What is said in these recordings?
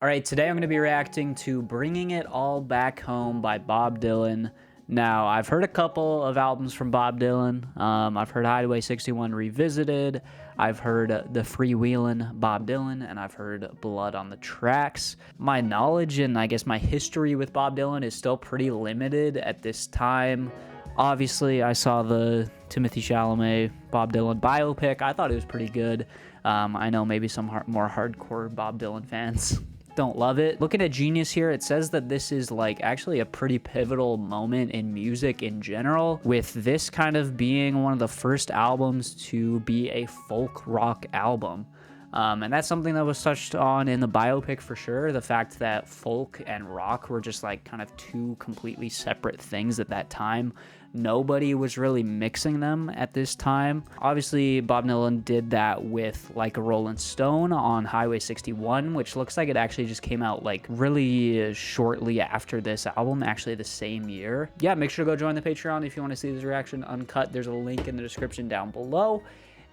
All right, today I'm going to be reacting to Bringing It All Back Home by Bob Dylan. Now, I've heard a couple of albums from Bob Dylan. I've heard Highway 61 Revisited. I've heard the Freewheelin' Bob Dylan, and I've heard Blood on the Tracks. My knowledge and I guess my history with Bob Dylan is still pretty limited at this time. Obviously, I saw the Timothée Chalamet Bob Dylan biopic. I thought it was pretty good. I know maybe some more hardcore Bob Dylan fans don't love it. Looking at Genius here, it says that this is like actually a pretty pivotal moment in music in general, with this kind of being one of the first albums to be a folk rock album. And that's something that was touched on in the biopic for sure. The fact that folk and rock were just like kind of two completely separate things at that time. Nobody was really mixing them at this time. Obviously, Bob Dylan did that with Like a Rolling Stone on Highway 61, which looks like it actually just came out like really shortly after this album, actually the same year. Yeah, make sure to go join the Patreon if you want to see this reaction uncut. There's a link in the description down below.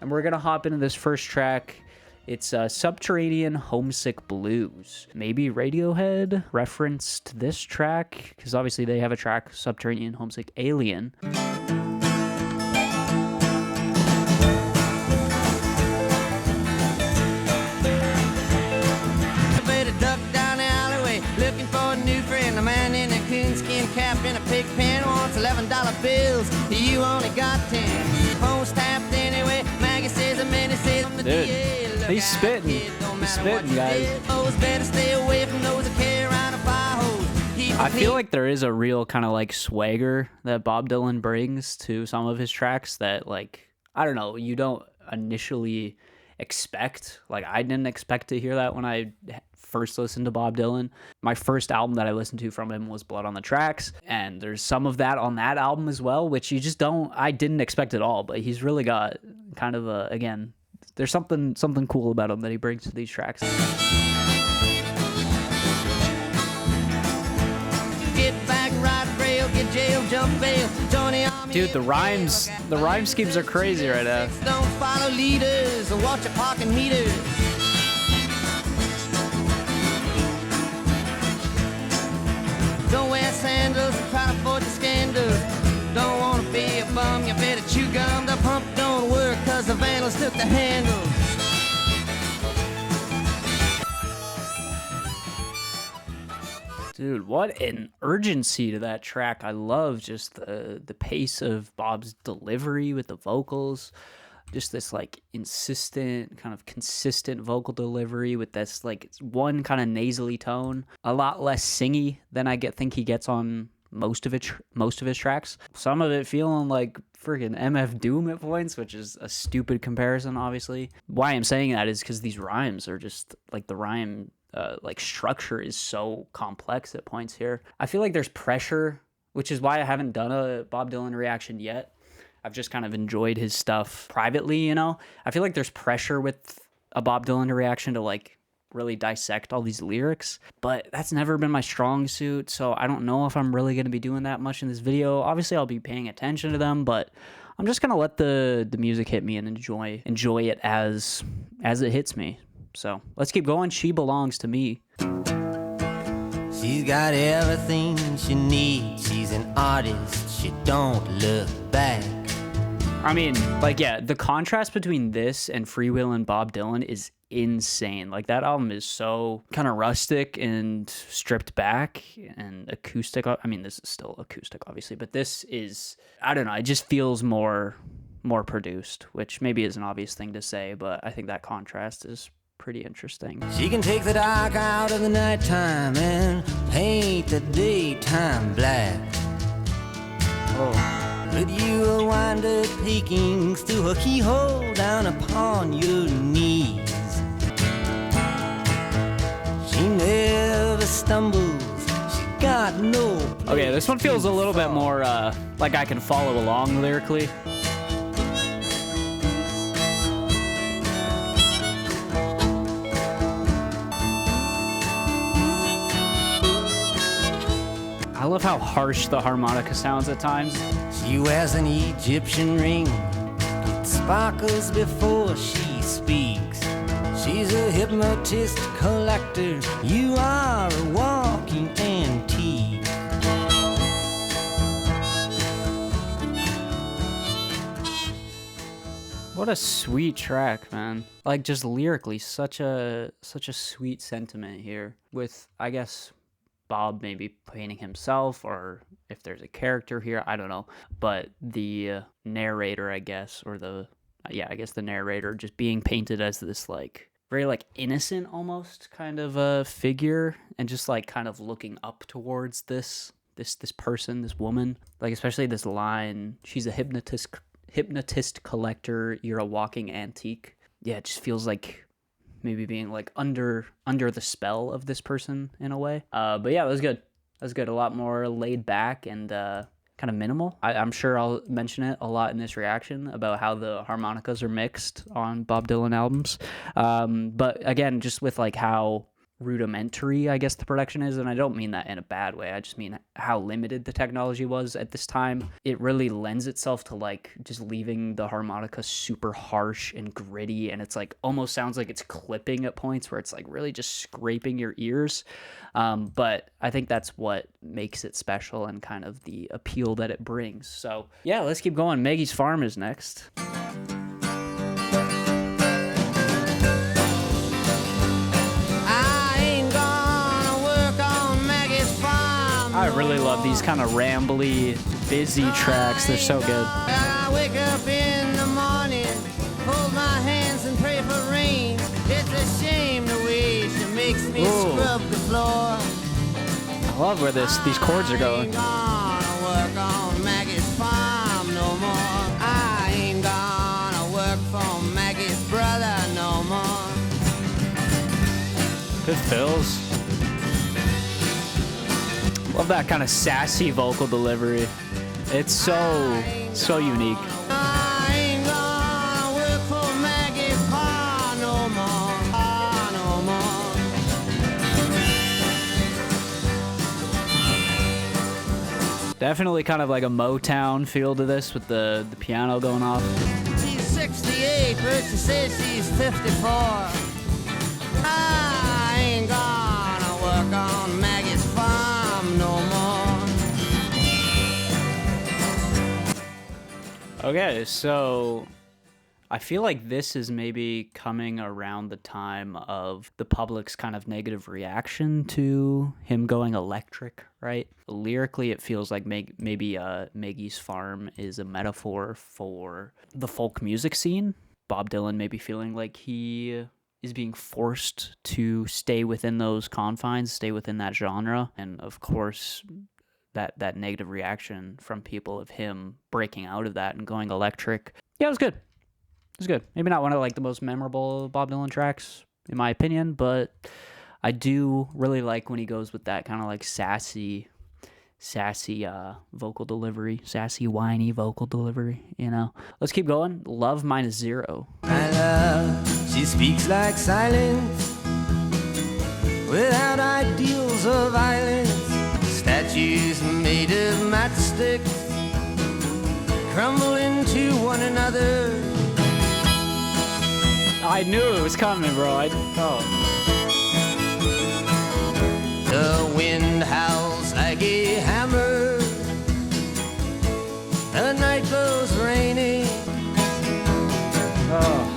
And we're gonna hop into this first track. It's Subterranean, Homesick Blues. Maybe Radiohead referenced this track, because obviously they have a track, Subterranean, Homesick, Alien. Looking for a new friend, a man in a coonskin cap and a pig pen wants $11 bills. You only got 10. Phone's tapped anyway. Maggie says a minute says on the Dude, he's spitting. He's spitting, guys. Better stay away from those that carry around a fire hose. I feel like there is a real kind of like swagger that Bob Dylan brings to some of his tracks that, like, I don't know, you don't initially expect. Like, I didn't expect to hear that when I first listened to Bob Dylan. My first album that I listened to from him was Blood on the Tracks, and there's some of that on that album as well, which you just don't, I didn't expect at all. But he's really got kind of a, again, there's something cool about him that he brings to these tracks. Get back, ride rail, get jail, jump bail. Dude, the rhyme schemes are crazy right now. Don't follow leaders or watch your parking meters. Don't wear sandals and try to avoid the scandals. Don't want to be a bum, you better chew gum. The pump don't work cause the vandals took the handle. Dude, what an urgency to that track. I love just the pace of Bob's delivery with the vocals. Just this like insistent, kind of consistent vocal delivery with this like one kind of nasally tone. A lot less singy than I think he gets on most of his tracks. Some of it feeling like freaking MF Doom at points, which is a stupid comparison, obviously. Why I'm saying that is because these rhymes are just like the rhyme like structure is so complex at points here. I feel like there's pressure, which is why I haven't done a Bob Dylan reaction yet. I've just kind of enjoyed his stuff privately, you know? I feel like there's pressure with a Bob Dylan reaction to like really dissect all these lyrics, but that's never been my strong suit, so I don't know if I'm really going to be doing that much in this video. Obviously, I'll be paying attention to them, but I'm just going to let the music hit me and enjoy it as it hits me. So let's keep going. She Belongs to Me. She's got everything she needs. She's an artist. She don't look back. I mean, like, yeah, the contrast between this and Freewheelin' Bob Dylan is insane. Like, that album is so kind of rustic and stripped back and acoustic. I mean, this is still acoustic, obviously, but this is, I don't know, it just feels more produced, which maybe is an obvious thing to say, but I think that contrast is pretty interesting. She can take the dark out of the nighttime and paint the daytime black. Oh. But you will wind up peeking through her keyhole down upon your knees. She never stumbles. She got no place. Okay, this one feels a little bit more like I can follow along lyrically. I love how harsh the harmonica sounds at times. She wears an Egyptian ring. It sparkles before she speaks. She's a hypnotist collector. You are a walking antique. What a sweet track, man. Like, just lyrically, such a sweet sentiment here. With, I guess, Bob maybe painting himself, or if there's a character here, I don't know. But the narrator, I guess, or the narrator just being painted as this, like, very, like, innocent almost kind of a figure, and just, like, kind of looking up towards this person, this woman. Like, especially this line, she's a hypnotist collector, you're a walking antique. Yeah, it just feels like maybe being like under the spell of this person in a way. But yeah, it was good. That was good. A lot more laid back and kind of minimal. I'm sure I'll mention it a lot in this reaction about how the harmonicas are mixed on Bob Dylan albums. But again, just with like how rudimentary, I guess, the production is, and I don't mean that in a bad way. I just mean how limited the technology was at this time. It really lends itself to like just leaving the harmonica super harsh and gritty, and it's like almost sounds like it's clipping at points where it's like really just scraping your ears. But I think that's what makes it special and kind of the appeal that it brings. So yeah, let's keep going. Maggie's Farm is next. I really love these kind of rambly, busy tracks. They're so good. I wake up in the morning, hold my hands and pray for rain. It's a shame the way she makes me scrub the floor. I love where these chords are going. I ain't gonna work on Maggie's farm no more. I ain't gonna work for Maggie's brother no more. Good fills. Love that kind of sassy vocal delivery. It's so unique. I ain't gonna work for Maggie's farm no more. Definitely kind of like a Motown feel to this with the piano going off. She's 68, but she says she's 54. I ain't gonna work on Maggie's farm no more. Okay, so I feel like this is maybe coming around the time of the public's kind of negative reaction to him going electric, right? Lyrically, it feels like maybe Maggie's Farm is a metaphor for the folk music scene. Bob Dylan maybe feeling like he is being forced to stay within those confines, stay within that genre. And of course, that negative reaction from people of him breaking out of that and going electric. Yeah, it was good. It was good. Maybe not one of like the most memorable Bob Dylan tracks, in my opinion, but I do really like when he goes with that kind of like sassy vocal delivery, sassy, whiny vocal delivery, you know. Let's keep going. Love -0. My love, she speaks like silence, without ideals of violence. Statues made of matchsticks crumble into one another. I knew it was coming, bro. The wind howls like a hammer. The night goes raining. Oh.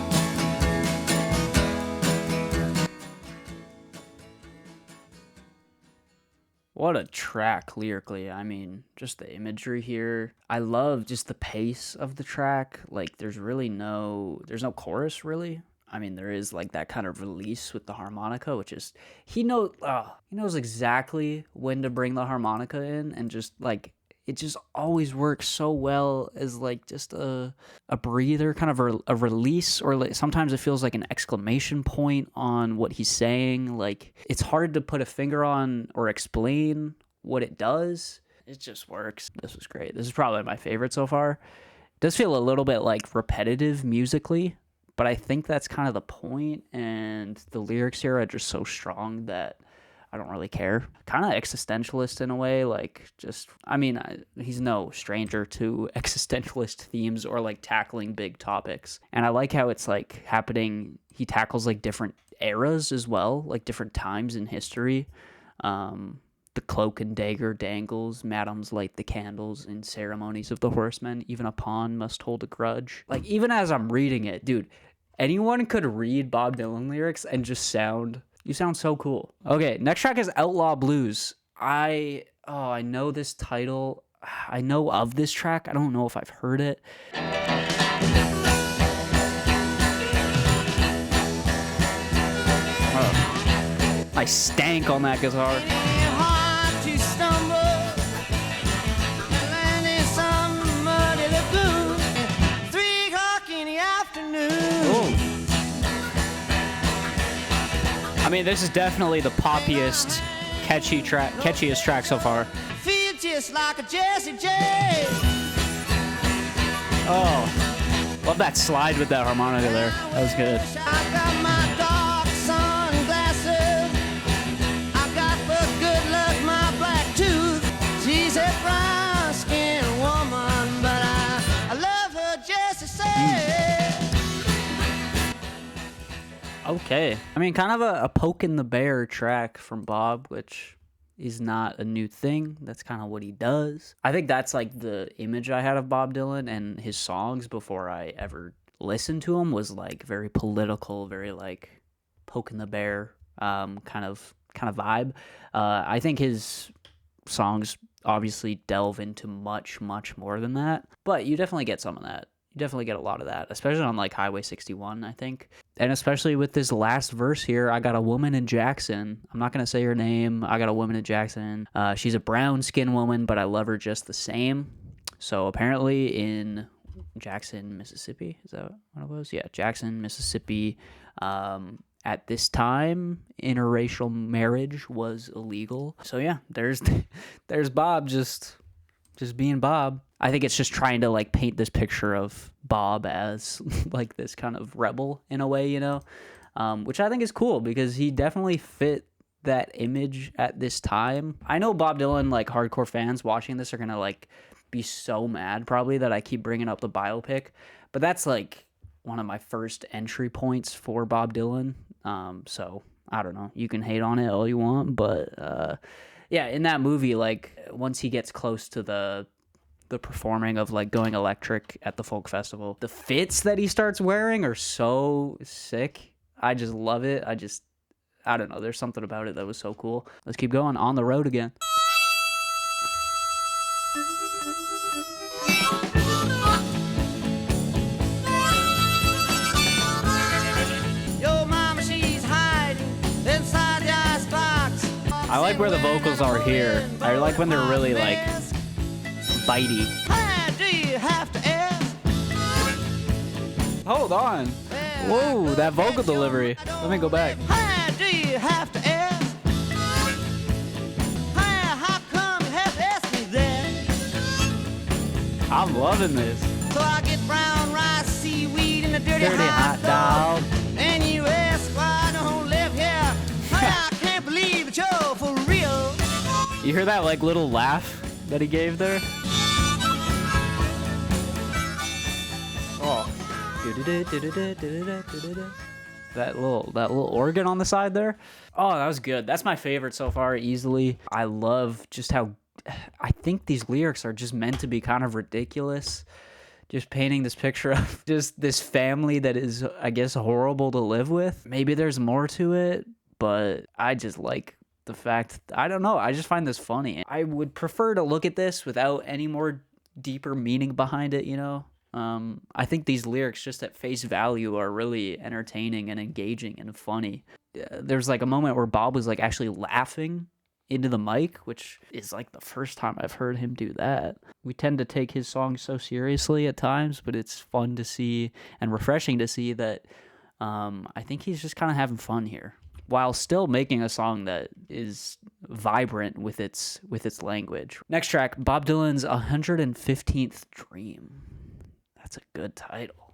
What a track lyrically. I mean, just the imagery here. I love just the pace of the track. Like, there's no chorus really. I mean, there is like that kind of release with the harmonica, which is, he knows exactly when to bring the harmonica in, and just like, it just always works so well as like just a breather, kind of a release, or like sometimes it feels like an exclamation point on what he's saying. Like, it's hard to put a finger on or explain what it does. It just works. This was great. This is probably my favorite so far. It does feel a little bit like repetitive musically, but I think that's kind of the point, and the lyrics here are just so strong that I don't really care. Kind of existentialist in a way, like just, I mean, he's no stranger to existentialist themes or like tackling big topics. And I like how it's like happening, he tackles like different eras as well, like different times in history. The cloak and dagger dangles, madams light the candles in ceremonies of the horsemen, even a pawn must hold a grudge. Like, even as I'm reading it, dude, anyone could read Bob Dylan lyrics and just you sound so cool. Okay, next track is Outlaw Blues. I know this title. I know of this track. I don't know if I've heard it. Oh. I stank on that guitar. I mean, this is definitely the poppiest, catchiest track so far. Feel just like a Jesse J. Oh, love that slide with that harmonica there. That was good. I got my dark sunglasses. I got for good luck my black tooth. She's a brown skinned woman, but I love her just the same. Okay. I mean, kind of a poke in the bear track from Bob, which is not a new thing. That's kind of what he does. I think that's like the image I had of Bob Dylan and his songs before I ever listened to him was like very political, very like poke in the bear kind of vibe. I think his songs obviously delve into much, much more than that, but you definitely get some of that. You definitely get a lot of that, especially on like Highway 61, I think. And especially with this last verse here, I got a woman in Jackson. I'm not going to say her name. I got a woman in Jackson. She's a brown skin woman, but I love her just the same. So apparently in Jackson, Mississippi, is that what it was? Yeah, Jackson, Mississippi. At this time, interracial marriage was illegal. So yeah, there's Bob just being Bob. I think it's just trying to like paint this picture of Bob as like this kind of rebel in a way, you know, which I think is cool because he definitely fit that image at this time. I know Bob Dylan, like hardcore fans watching this are going to like be so mad probably that I keep bringing up the biopic, but that's like one of my first entry points for Bob Dylan. So I don't know, you can hate on it all you want, but yeah, in that movie, like once he gets close to the performing of like going electric at the folk festival, the fits that he starts wearing are so sick. I just love it. I don't know. There's something about it that was so cool. Let's keep going. On the road again. Your mama, she's hiding inside the icebox. I like where the vocals are here. I like when they're really like bitey. Why do you have to ask? Hold on. Whoa, that vocal delivery. Let me go back. Why do you have to ask? How come you have to ask me that? I'm loving this. So I get brown rice, seaweed, and a dirty hot dog. And you ask why I don't live here. I can't believe that you're for real. You hear that like little laugh that he gave there? Oh. That little organ on the side there. Oh, that was good. That's my favorite so far, easily. I love just how I think these lyrics are just meant to be kind of ridiculous. Just painting this picture of just this family that is, I guess, horrible to live with. Maybe there's more to it, but I just like the fact, I don't know, I just find this funny. I would prefer to look at this without any more deeper meaning behind it, you know? I think these lyrics just at face value are really entertaining and engaging and funny. There's like a moment where Bob was like actually laughing into the mic, which is like the first time I've heard him do that. We tend to take his songs so seriously at times, but it's fun to see and refreshing to see that I think he's just kind of having fun here while still making a song that is vibrant with its language. Next track, Bob Dylan's 115th Dream. That's a good title.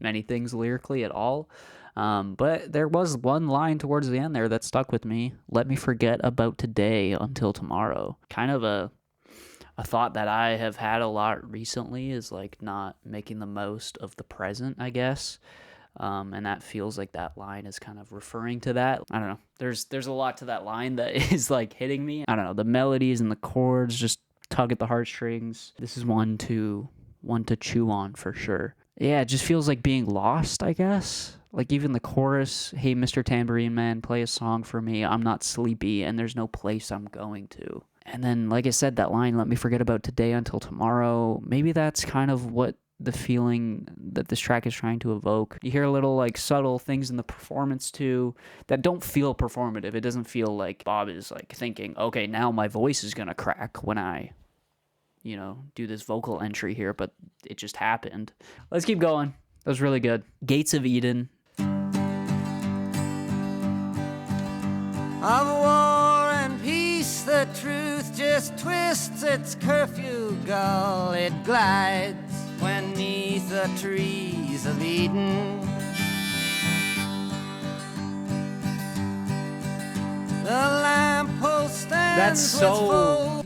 many things lyrically at all. But there was one line towards the end there that stuck with me. Let me forget about today until tomorrow. Kind of a thought that I have had a lot recently is like not making the most of the present, I guess. And that feels like that line is kind of referring to that. I don't know. There's a lot to that line that is like hitting me. I don't know. The melodies and the chords just tug at the heartstrings. This is one to chew on for sure. Yeah, it just feels like being lost, I guess. Like even the chorus, hey, Mr. Tambourine Man, play a song for me. I'm not sleepy and there's no place I'm going to. And then, like I said, that line, let me forget about today until tomorrow. Maybe that's kind of what the feeling that this track is trying to evoke. You hear little like subtle things in the performance too that don't feel performative. It doesn't feel like Bob is like thinking, okay, now my voice is gonna crack when I, do this vocal entry here, but it just happened. Let's keep going. That was really good. Gates of Eden. Of war and peace, the truth just twists its curfew gull. It glides when 'neath the trees of Eden. The lamppost stands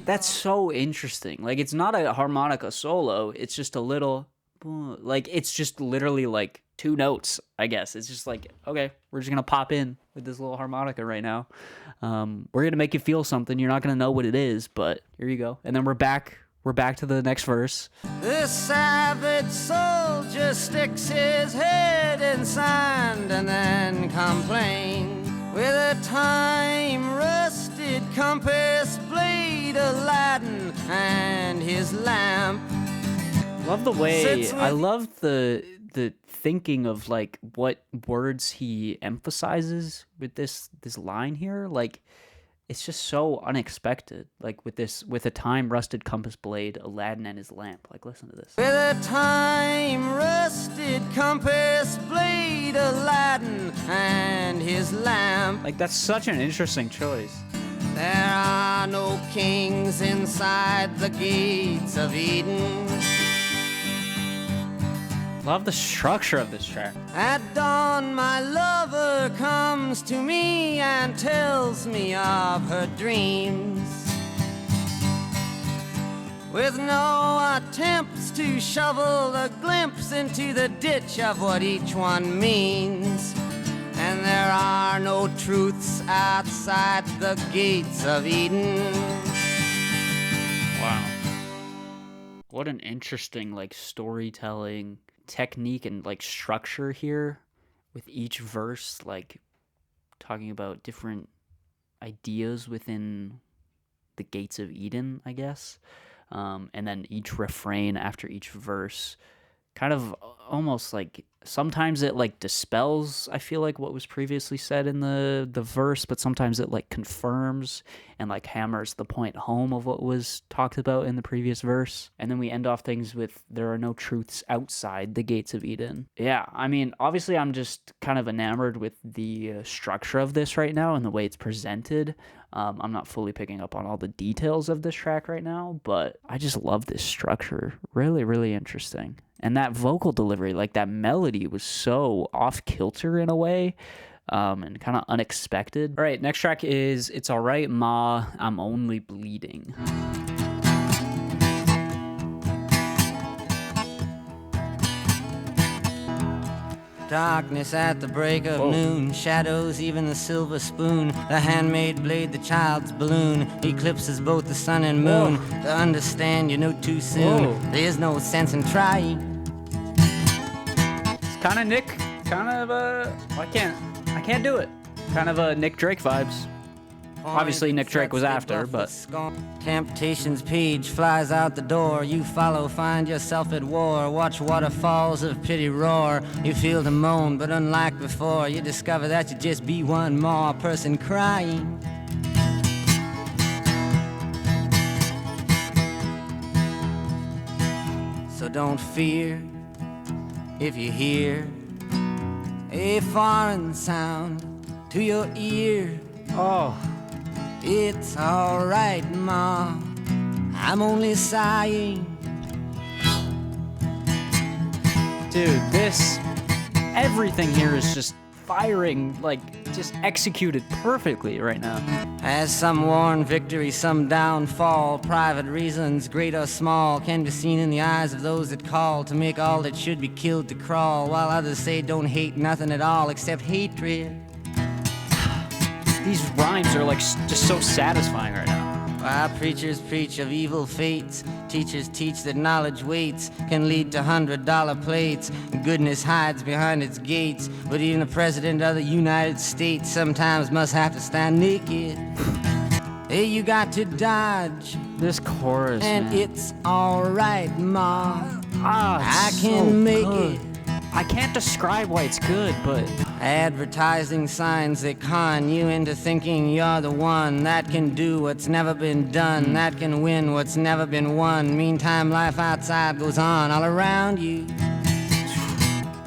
That's so interesting. Like it's not a harmonica solo. It's just a little, like it's just literally like two notes, I guess. It's just like, okay, we're just gonna pop in with this little harmonica right now. We're gonna make you feel something. You're not gonna know what it is, but here you go. And then we're back to the next verse. This savage soldier sticks his head in sand and then complains with a time-rusted compass blade, Aladdin, and his lamp. Love the way I love the thinking of like what words he emphasizes with this line here. Like it's just so unexpected. Like with a time-rusted compass blade, Aladdin and his lamp. Like listen to this. With a time-rusted compass blade, Aladdin and his lamp. Like that's such an interesting choice. There are no kings inside the gates of Eden. Love the structure of this track. At dawn, my lover comes to me and tells me of her dreams. With no attempts to shovel a glimpse into the ditch of what each one means. And there are no truths outside the gates of Eden. Wow. What an interesting like storytelling technique and like structure here with each verse like talking about different ideas within the gates of Eden, I guess. And then each refrain after each verse kind of almost like sometimes it like dispels, I feel like, what was previously said in the verse, but sometimes it like confirms and like hammers the point home of what was talked about in the previous verse. And then we end off things with there are no truths outside the gates of Eden. Yeah, I mean, obviously I'm just kind of enamored with the structure of this right now and the way it's presented. I'm not fully picking up on all the details of this track right now, but I just love this structure. Really, really interesting. And that vocal delivery, like that melody was so off kilter in a way, and kind of unexpected. All right, next track is It's Alright Ma, I'm Only Bleeding. Darkness at the break of noon, shadows, even the silver spoon, the handmade blade, the child's balloon, eclipses both the sun and moon. To understand, you know too soon. There's no sense in trying. It's kind of Nick, I can't do it. Kind of a Nick Drake vibes. Obviously, Nick Drake was after, but... Temptation's page flies out the door. You follow, find yourself at war. Watch waterfalls of pity roar. You feel the moan, but unlike before, you discover that you just be one more person crying. So don't fear if you hear a foreign sound to your ear. Oh... It's alright, Ma, I'm only sighing. Dude, this everything here is just firing, like, just executed perfectly right now. As some worn victory, some downfall, private reasons, great or small, can be seen in the eyes of those that call to make all that should be killed to crawl, while others say don't hate nothing at all except hatred. These rhymes are like just so satisfying right now. While preachers preach of evil fates, teachers teach that knowledge waits, can lead to $100 plates. Goodness hides behind its gates, but even the president of the United States sometimes must have to stand naked. Hey, you got to dodge, This chorus, and man. it's alright, Ma. I It's can so make good. it. I can't describe why it's good, but Advertising signs that con you into thinking you're the one that can do what's never been done, that can win what's never been won. Meantime, life outside goes on all around you.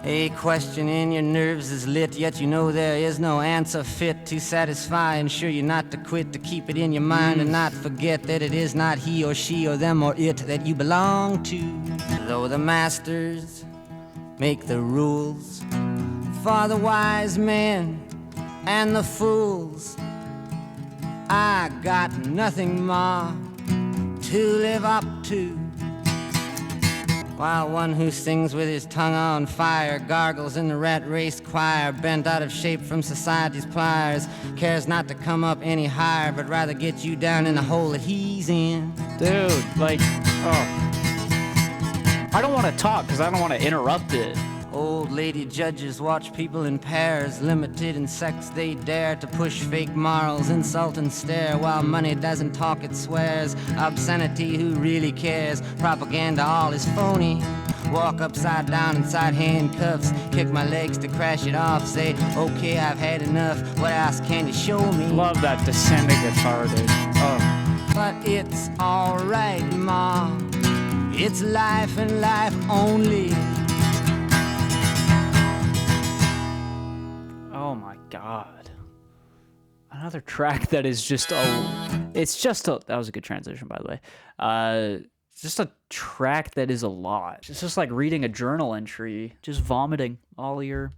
A question in your nerves is lit, yet you know there is no answer fit to satisfy. Ensure you not to quit, to keep it in your mind and not forget that it is not he or she or them or it that you belong to. Though the masters make the rules for the wise men and the fools, I got nothing more to live up to. While one who sings with his tongue on fire gargles in the rat race choir, bent out of shape from society's pliers, cares not to come up any higher, but rather get you down in the hole that he's in. dude, like, oh. I don't want to talk because I don't want to interrupt it. Old lady judges watch people in pairs, limited in sex they dare to push fake morals, insult and stare, while money doesn't talk, it swears. Obscenity, who really cares? Propaganda, all is phony. Walk upside down inside handcuffs, kick my legs to crash it off, say, okay, I've had enough, what else can you show me? Love that descending guitar, dude. Oh. But it's alright, Ma, it's life and life only. Oh my god. Another track that is just that was a good transition, by the way. Just a track that is a lot. It's just like reading a journal entry, just vomiting all your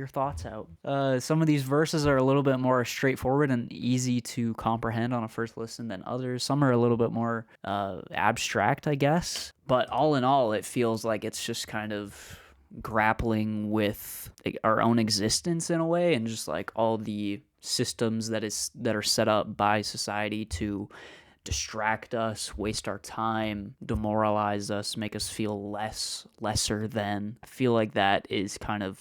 thoughts out. Some of these verses are a little bit more straightforward and easy to comprehend on a first listen than others. Some are a little bit more abstract, I guess. But all in all, it feels like it's just kind of grappling with our own existence in a way, and just like all the systems that are set up by society to distract us, waste our time, demoralize us, make us feel lesser than. I feel like that is kind of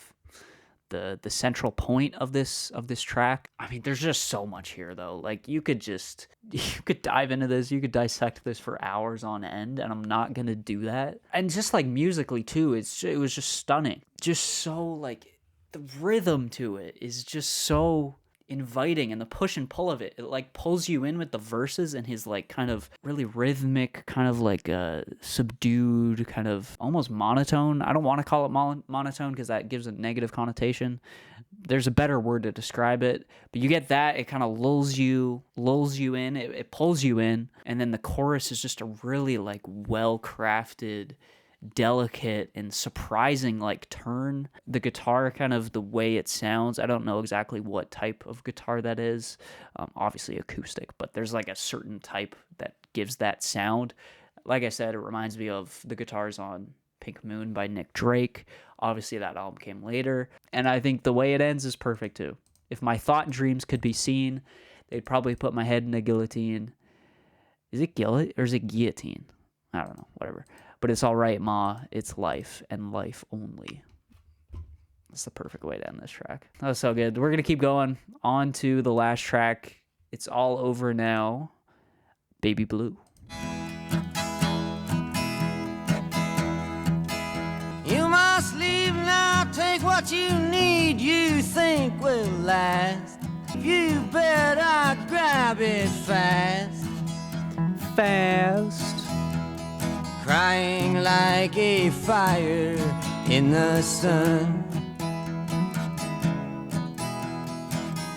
the central point of this track. I mean, there's just so much here though. Like you could dive into this, you could dissect this for hours on end, and I'm not gonna do that. And just like musically too, it was just stunning. Just so like the rhythm to it is just so inviting, and the push and pull of it like pulls you in with the verses and his like kind of really rhythmic, kind of like subdued, kind of almost monotone. I don't want to call it monotone because that gives a negative connotation. There's a better word to describe it, but you get that. It kind of lulls you in, it pulls you in, and then the chorus is just a really like well-crafted, delicate and surprising like turn. The guitar, kind of the way it sounds, I don't know exactly what type of guitar that is, obviously acoustic, but there's like a certain type that gives that sound. Like I said, it reminds me of the guitars on Pink Moon by Nick Drake. Obviously that album came later, and I think the way it ends is perfect too. If my thought and dreams could be seen, they'd probably put my head in a guillotine. Is it gillet or is it guillotine? I don't know, whatever. But it's all right, Ma. It's life and life only. That's the perfect way to end this track. That was so good. We're going to keep going on to the last track. It's all over now. Baby Blue. You must leave now, take what you need, you think will last. You better grab it fast. Fast. Crying like a fire in the sun.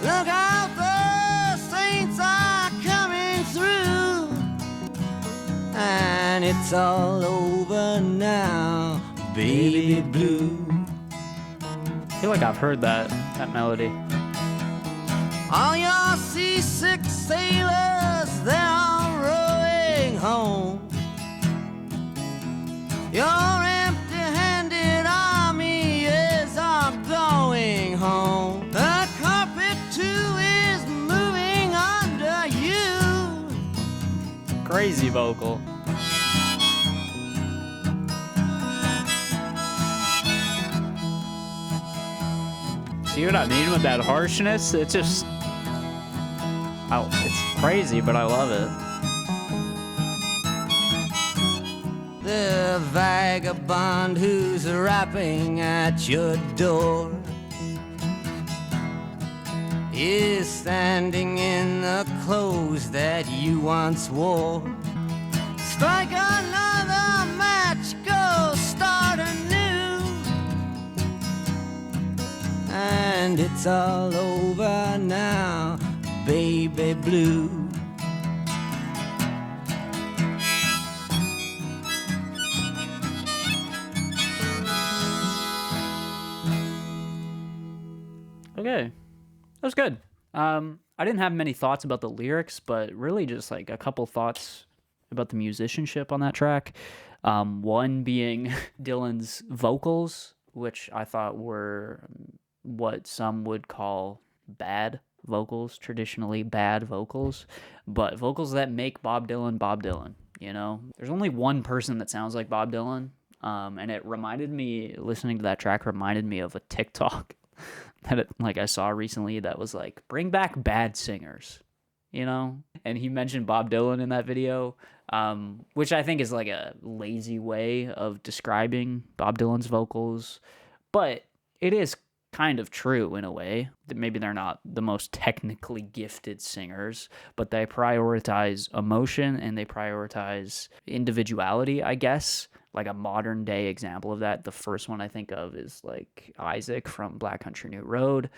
Look out, the saints are coming through, and it's all over now, baby blue. feel like I've heard that melody. All your seasick sailors, they're all rowing home. Your empty-handed army is all going home. The carpet too is moving under you. Crazy vocal. See what I mean with that harshness? It's just... oh, it's crazy, but I love it. The vagabond who's rapping at your door is standing in the clothes that you once wore. Strike another match, go start anew, and it's all over now, baby blue. Okay, that was good. I didn't have many thoughts about the lyrics, but really just like a couple thoughts about the musicianship on that track. One being Dylan's vocals, which I thought were what some would call bad vocals, traditionally bad vocals, but vocals that make Bob Dylan, you know? There's only one person that sounds like Bob Dylan, and it reminded me, listening to that track reminded me of a TikTok that I saw recently that was like, bring back bad singers, you know? And he mentioned Bob Dylan in that video, which I think is like a lazy way of describing Bob Dylan's vocals, but it is kind of true in a way. That maybe they're not the most technically gifted singers, but they prioritize emotion and they prioritize individuality, I guess. Like a modern day example of that, the first one I think of is like Isaac from Black Country New Road.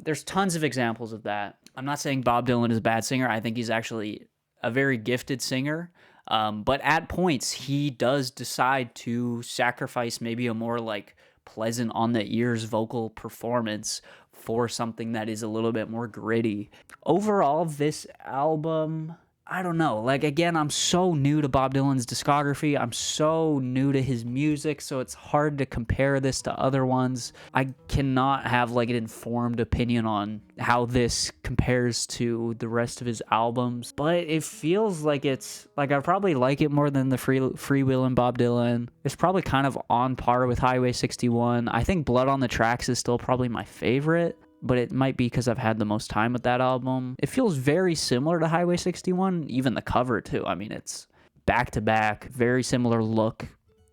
There's tons of examples of that. I'm not saying Bob Dylan is a bad singer. I think he's actually a very gifted singer. But at points, he does decide to sacrifice maybe a more like pleasant on the ears vocal performance for something that is a little bit more gritty. Overall, this album, I don't know. Like, again, I'm so new to Bob Dylan's discography. I'm so new to his music, so it's hard to compare this to other ones. I cannot have, like, an informed opinion on how this compares to the rest of his albums. But it feels like it's, like, I probably like it more than the Freewheelin' Bob Dylan. It's probably kind of on par with Highway 61. I think Blood on the Tracks is still probably my favorite, but it might be because I've had the most time with that album. It feels very similar to Highway 61, even the cover too. I mean, it's back-to-back, very similar look.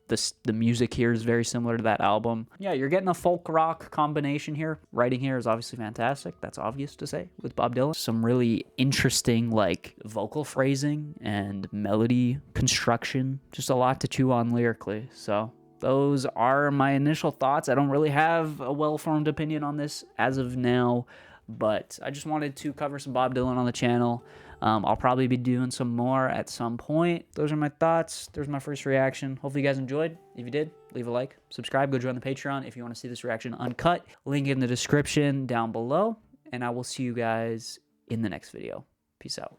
The music here is very similar to that album. Yeah, you're getting a folk rock combination here. Writing here is obviously fantastic. That's obvious to say with Bob Dylan. Some really interesting like vocal phrasing and melody construction. Just a lot to chew on lyrically, so those are my initial thoughts. I don't really have a well-formed opinion on this as of now, but I just wanted to cover some Bob Dylan on the channel. I'll probably be doing some more at some point. Those are my thoughts. There's my first reaction. Hopefully you guys enjoyed. If you did, leave a like, subscribe, go join the Patreon if you want to see this reaction uncut. Link in the description down below, and I will see you guys in the next video. Peace out.